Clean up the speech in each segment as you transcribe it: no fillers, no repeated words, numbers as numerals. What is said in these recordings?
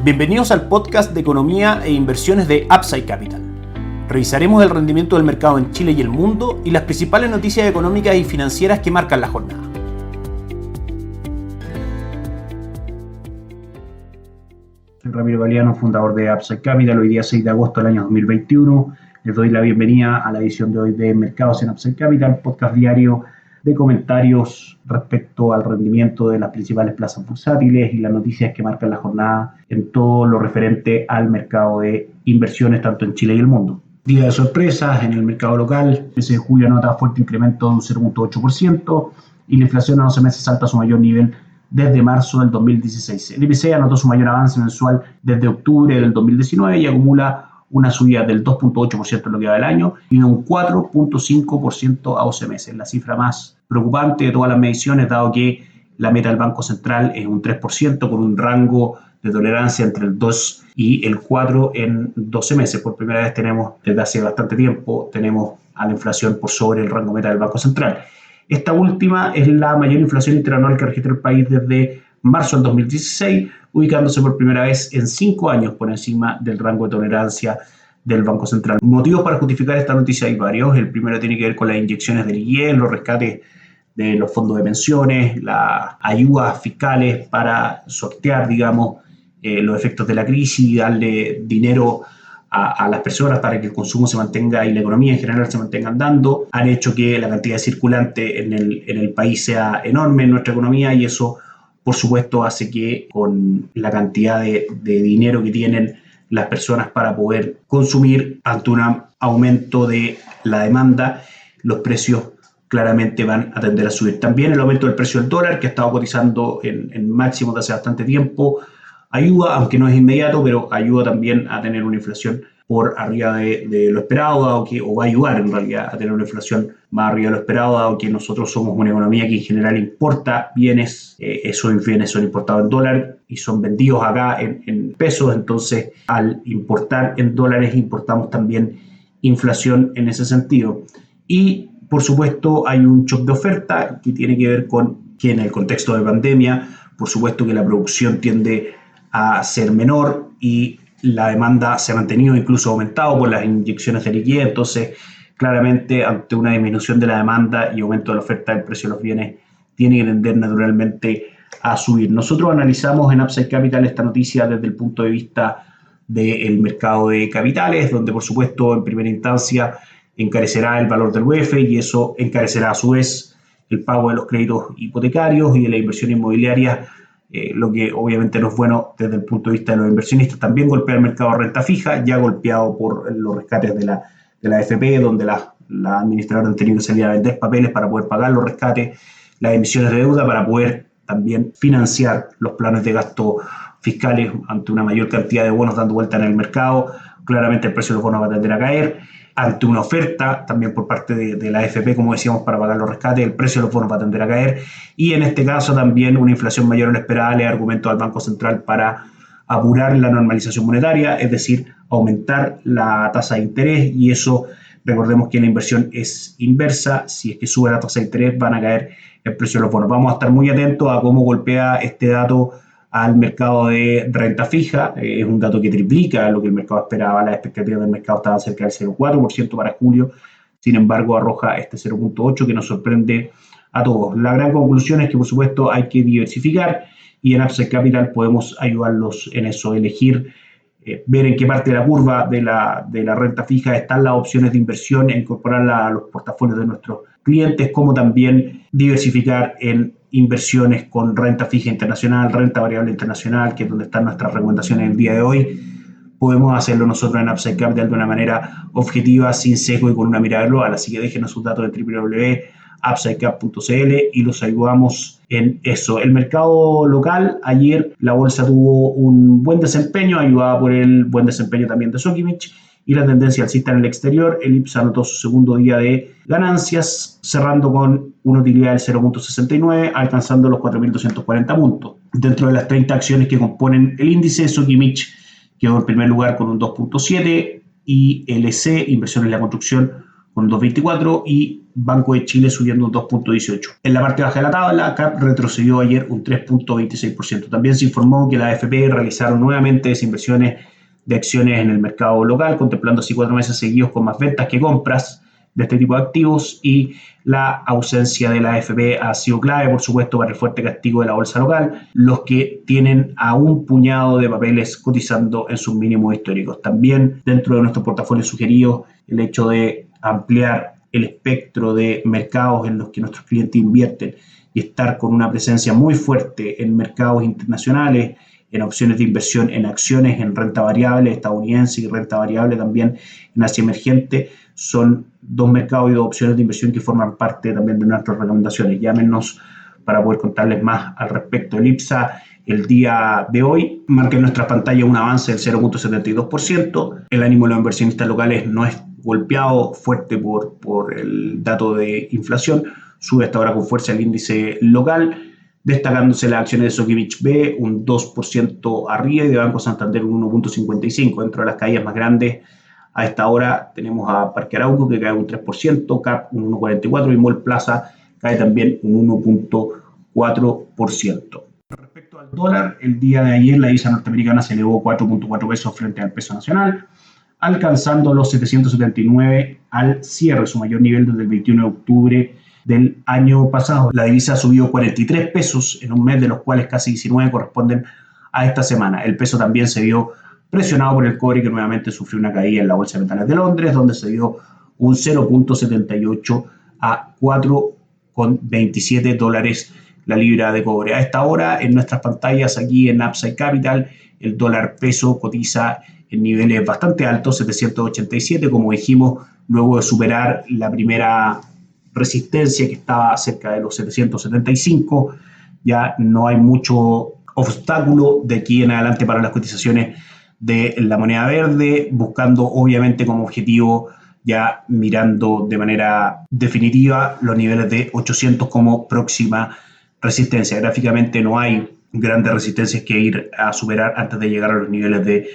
Bienvenidos al podcast de economía e inversiones de Upside Capital. Revisaremos el rendimiento del mercado en Chile y el mundo y las principales noticias económicas y financieras que marcan la jornada. Soy Ramiro Galeano, fundador de Upside Capital. Hoy día 6 de agosto del año 2021. Les doy la bienvenida a la edición de hoy de Mercados en Upside Capital, podcast diario de comentarios respecto al rendimiento de las principales plazas bursátiles y las noticias que marcan la jornada en todo lo referente al mercado de inversiones tanto en Chile y el mundo. Día de sorpresas en el mercado local. El mes de julio anota fuerte incremento de un 0.8% y la inflación a 12 meses salta a su mayor nivel desde marzo del 2016. El IPC anotó su mayor avance mensual desde octubre del 2019 y acumula una subida del 2.8% en lo que va del año y de un 4.5% a 12 meses. La cifra más preocupante de todas las mediciones, dado que la meta del Banco Central es un 3%, con un rango de tolerancia entre el 2 y el 4 en 12 meses. Por primera vez desde hace bastante tiempo, tenemos a la inflación por sobre el rango meta del Banco Central. Esta última es la mayor inflación interanual que registra el país desde marzo del 2016, ubicándose por primera vez en 5 años por encima del rango de tolerancia del Banco Central. Motivos para justificar esta noticia hay varios. El primero tiene que ver con las inyecciones del IES, los rescates de los fondos de pensiones, las ayudas fiscales para sortear, los efectos de la crisis y darle dinero a las personas para que el consumo se mantenga y la economía en general se mantenga andando. Han hecho que la cantidad de circulante en el país sea enorme en nuestra economía y eso, por supuesto, hace que con la cantidad de dinero que tienen las personas para poder consumir ante un aumento de la demanda, los precios claramente van a tender a subir. También el aumento del precio del dólar, que ha estado cotizando en máximos de hace bastante tiempo, ayuda, aunque no es inmediato, pero ayuda también a tener una inflación por arriba de lo esperado, o va a ayudar en realidad a tener una inflación más arriba de lo esperado, dado que nosotros somos una economía que en general importa bienes, esos bienes son importados en dólar y son vendidos acá en pesos, entonces al importar en dólares importamos también inflación en ese sentido. Y por supuesto hay un shock de oferta que tiene que ver con que en el contexto de pandemia, por supuesto que la producción tiende a ser menor y la demanda se ha mantenido, incluso aumentado por las inyecciones de liquidez. Entonces, claramente, ante una disminución de la demanda y aumento de la oferta, el precio de los bienes tiene que tender naturalmente a subir. Nosotros analizamos en Upside Capital esta noticia desde el punto de vista del mercado de capitales, donde, por supuesto, en primera instancia encarecerá el valor del UF y eso encarecerá a su vez el pago de los créditos hipotecarios y de la inversión inmobiliaria, lo que obviamente no es bueno desde el punto de vista de los inversionistas. También golpea el mercado de renta fija, ya golpeado por los rescates de la AFP, donde las administradoras han tenido que salir a vender papeles para poder pagar los rescates, las emisiones de deuda para poder también financiar los planes de gasto fiscales ante una mayor cantidad de bonos dando vuelta en el mercado. Claramente el precio de los bonos va a tender a caer. Ante una oferta también por parte de la AFP, como decíamos, para pagar los rescates, el precio de los bonos va a tender a caer. Y en este caso también una inflación mayor a lo esperada le argumentó al Banco Central para apurar la normalización monetaria, es decir, aumentar la tasa de interés, y eso, recordemos que la inversión es inversa. Si es que sube la tasa de interés, van a caer el precio de los bonos. Vamos a estar muy atentos a cómo golpea este dato al mercado de renta fija. Es un dato que triplica lo que el mercado esperaba. Las expectativas del mercado estaban cerca del 0.4% para julio. Sin embargo, arroja este 0.8% que nos sorprende a todos. La gran conclusión es que, por supuesto, hay que diversificar y en Upside Capital podemos ayudarlos en eso, elegir, ver en qué parte de la curva de la renta fija están las opciones de inversión e incorporarla a los portafolios de nuestros clientes, como también diversificar en inversiones con renta fija internacional, renta variable internacional, que es donde están nuestras recomendaciones el día de hoy. Podemos hacerlo nosotros en Upside Capital de una manera objetiva, sin sesgo y con una mirada global. Así que déjenos sus datos en www.upsidecap.cl y los ayudamos en eso. El mercado local, ayer la bolsa tuvo un buen desempeño, ayudada por el buen desempeño también de Sokimich y la tendencia alcista en el exterior. El IPSA anotó su segundo día de ganancias, cerrando con una utilidad del 0.69, alcanzando los 4.240 puntos. Dentro de las 30 acciones que componen el índice, Sokimich quedó en primer lugar con un 2.7 y LC, Inversiones en la Construcción, con 2.24 y Banco de Chile subiendo un 2.18. En la parte baja de la tabla, CAP retrocedió ayer un 3.26%. También se informó que las AFP realizaron nuevamente desinversiones de acciones en el mercado local, contemplando así 4 meses seguidos con más ventas que compras de este tipo de activos, y la ausencia de la AFP ha sido clave, por supuesto, para el fuerte castigo de la bolsa local, los que tienen a un puñado de papeles cotizando en sus mínimos históricos. También dentro de nuestro portafolio sugerido, el hecho de ampliar el espectro de mercados en los que nuestros clientes invierten y estar con una presencia muy fuerte en mercados internacionales, en opciones de inversión, en acciones, en renta variable estadounidense y renta variable también en Asia emergente, son dos mercados y dos opciones de inversión que forman parte también de nuestras recomendaciones. Llámenos para poder contarles más al respecto. El IPSA el día de hoy marca en nuestras pantallas un avance del 0.72%. El ánimo de los inversionistas locales no es golpeado fuerte por el dato de inflación. Sube hasta ahora con fuerza el índice local, destacándose las acciones de Sokimich B un 2% arriba y de Banco Santander un 1.55%. Dentro de las caídas más grandes a esta hora tenemos a Parque Arauco, que cae un 3%, CAP un 1.44% y Mall Plaza cae también un 1.4%. Respecto al dólar, el día de ayer la divisa norteamericana se elevó 4.4 pesos frente al peso nacional, alcanzando los 779 al cierre, su mayor nivel desde el 21 de octubre del año pasado. La divisa ha subido 43 pesos en un mes, de los cuales casi 19 corresponden a esta semana. El peso también se vio presionado por el cobre, que nuevamente sufrió una caída en la Bolsa de Metales de Londres, donde se dio un 0.78 a 4,27 dólares la libra de cobre. A esta hora, en nuestras pantallas aquí en Upside Capital, el dólar peso cotiza en niveles bastante altos, 787, como dijimos, luego de superar la primera resistencia que estaba cerca de los 775. Ya no hay mucho obstáculo de aquí en adelante para las cotizaciones de la moneda verde, buscando obviamente como objetivo, ya mirando de manera definitiva, los niveles de 800 como próxima resistencia. Gráficamente no hay grandes resistencias que ir a superar antes de llegar a los niveles de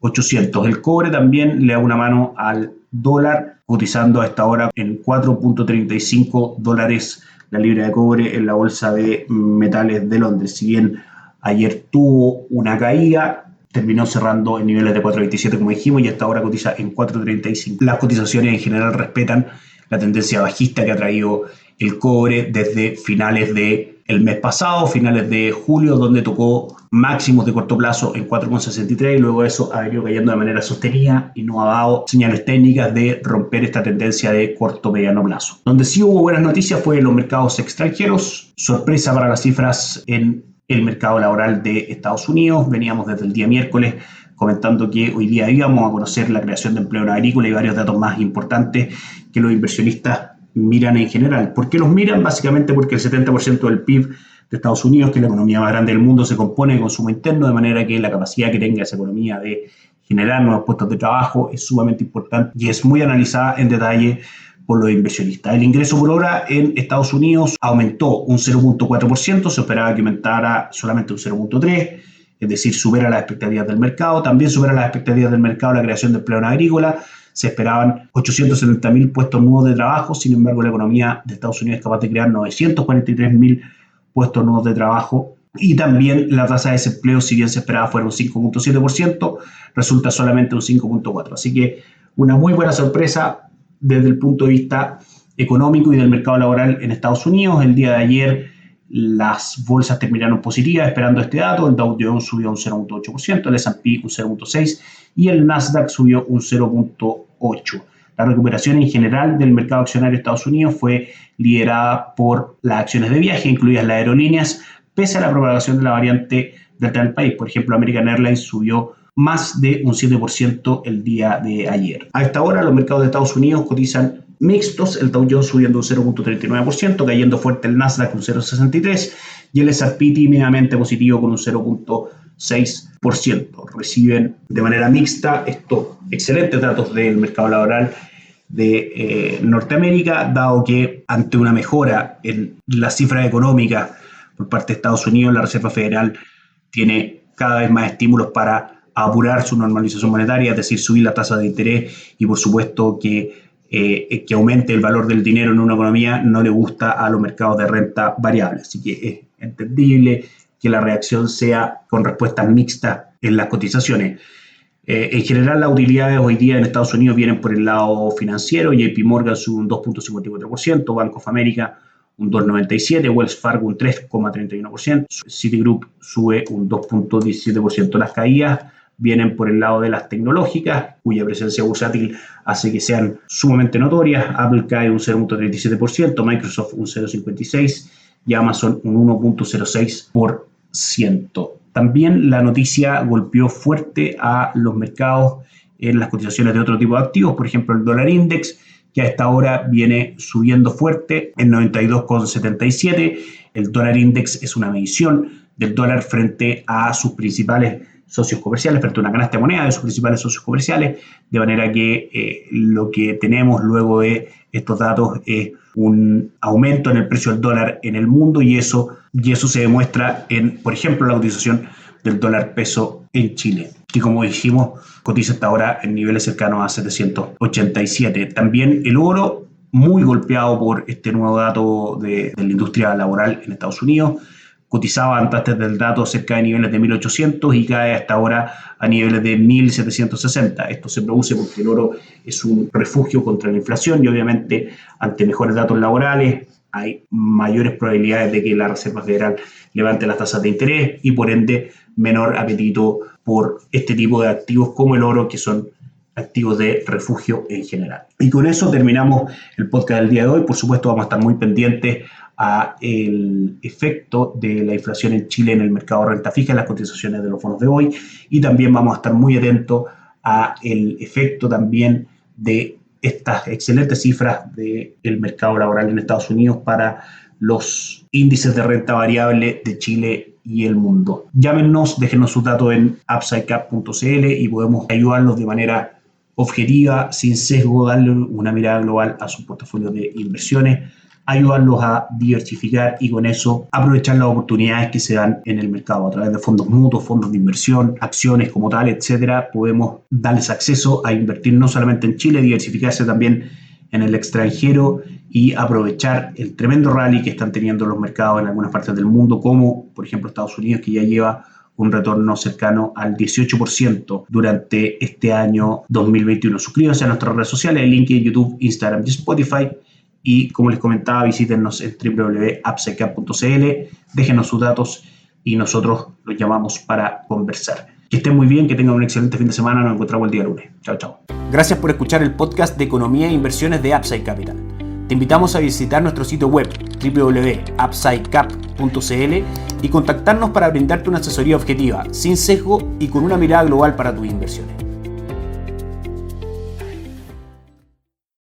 800. El cobre también le da una mano al dólar, cotizando a esta hora en 4.35 dólares la libra de cobre en la Bolsa de Metales de Londres. Si bien ayer tuvo una caída, terminó cerrando en niveles de 4.27, como dijimos, y hasta ahora cotiza en 4.35. Las cotizaciones en general respetan la tendencia bajista que ha traído el cobre desde finales del mes pasado, finales de julio, donde tocó máximos de corto plazo en 4.63 y luego eso ha venido cayendo de manera sostenida y no ha dado señales técnicas de romper esta tendencia de corto-mediano plazo. Donde sí hubo buenas noticias fue en los mercados extranjeros. Sorpresa para las cifras en el mercado laboral de Estados Unidos. Veníamos desde el día miércoles comentando que hoy día íbamos a conocer la creación de empleo en agrícola y varios datos más importantes que los inversionistas miran en general. ¿Por qué los miran? Básicamente porque el 70% del PIB de Estados Unidos, que es la economía más grande del mundo, se compone de consumo interno, de manera que la capacidad que tenga esa economía de generar nuevos puestos de trabajo es sumamente importante y es muy analizada en detalle por los inversionistas. El ingreso por hora en Estados Unidos aumentó un 0.4%, se esperaba que aumentara solamente un 0.3%, es decir, supera las expectativas del mercado. También supera las expectativas del mercado la creación de empleo en agrícola. Se esperaban 870.000 puestos nuevos de trabajo, sin embargo la economía de Estados Unidos es capaz de crear 943.000 puestos nuevos de trabajo. Y también la tasa de desempleo, si bien se esperaba fuera un 5.7%, resulta solamente un 5.4%. Así que una muy buena sorpresa desde el punto de vista económico y del mercado laboral en Estados Unidos. El día de ayer las bolsas terminaron positivas esperando este dato. El Dow Jones subió un 0.8%, el S&P un 0.6% y el Nasdaq subió un 0.8%. La recuperación en general del mercado accionario de Estados Unidos fue liderada por las acciones de viaje, incluidas las aerolíneas, pese a la propagación de la variante Delta del país. Por ejemplo, American Airlines subió más de un 7% el día de ayer. A esta hora los mercados de Estados Unidos cotizan mixtos, el Dow Jones subiendo un 0.39%, cayendo fuerte el Nasdaq un 0.63% y el S&P tímidamente positivo con un 0.6%. Reciben de manera mixta estos excelentes datos del mercado laboral de Norteamérica, dado que ante una mejora en las cifras económicas por parte de Estados Unidos, la Reserva Federal tiene cada vez más estímulos para apurar su normalización monetaria, es decir, subir la tasa de interés y por supuesto que que aumente el valor del dinero en una economía no le gusta a los mercados de renta variable. Así que es entendible que la reacción sea con respuestas mixtas en las cotizaciones. En general, las utilidades hoy día en Estados Unidos vienen por el lado financiero. JP Morgan sube un 2.54%, Bank of America un 2.97%, Wells Fargo un 3.31%, Citigroup sube un 2.17%. Las caídas vienen por el lado de las tecnológicas, cuya presencia bursátil hace que sean sumamente notorias. Apple cae un 0.37%, Microsoft un 0.56% y Amazon un 1.06%. También la noticia golpeó fuerte a los mercados en las cotizaciones de otro tipo de activos, por ejemplo el dólar index, que a esta hora viene subiendo fuerte en 92,77. El dólar index es una medición del dólar frente a sus principales socios comerciales, frente a una canasta de moneda de sus principales socios comerciales, de manera que lo que tenemos luego de estos datos es un aumento en el precio del dólar en el mundo y eso se demuestra en, por ejemplo, la cotización del dólar peso en Chile, que como dijimos cotiza hasta ahora en niveles cercanos a 787. También el oro, muy golpeado por este nuevo dato de la industria laboral en Estados Unidos, cotizaba antes del dato cerca de niveles de 1.800 y cae hasta ahora a niveles de 1.760. Esto se produce porque el oro es un refugio contra la inflación y obviamente ante mejores datos laborales hay mayores probabilidades de que la Reserva Federal levante las tasas de interés y por ende menor apetito por este tipo de activos como el oro, que son activos de refugio en general. Y con eso terminamos el podcast del día de hoy. Por supuesto vamos a estar muy pendientes a el efecto de la inflación en Chile en el mercado de renta fija, en las cotizaciones de los bonos de hoy, y también vamos a estar muy atentos a el efecto también de estas excelentes cifras del mercado laboral en Estados Unidos para los índices de renta variable de Chile y el mundo. Llámenos, déjenos sus datos en upsidecap.cl y podemos ayudarlos de manera objetiva, sin sesgo, darle una mirada global a su portafolio de inversiones, ayudarlos a diversificar y con eso aprovechar las oportunidades que se dan en el mercado a través de fondos mutuos, fondos de inversión, acciones como tal, etcétera. Podemos darles acceso a invertir no solamente en Chile, diversificarse también en el extranjero y aprovechar el tremendo rally que están teniendo los mercados en algunas partes del mundo, como por ejemplo Estados Unidos, que ya lleva un retorno cercano al 18% durante este año 2021. Suscríbanse a nuestras redes sociales, el link en YouTube, Instagram y Spotify. Y como les comentaba, visítenos en www.upsidecap.cl, déjenos sus datos y nosotros los llamamos para conversar. Que estén muy bien, que tengan un excelente fin de semana. Nos encontramos el día lunes. Chao, chao. Gracias por escuchar el podcast de Economía e Inversiones de Upside Capital. Te invitamos a visitar nuestro sitio web www.upsidecap.cl y contactarnos para brindarte una asesoría objetiva, sin sesgo y con una mirada global para tus inversiones.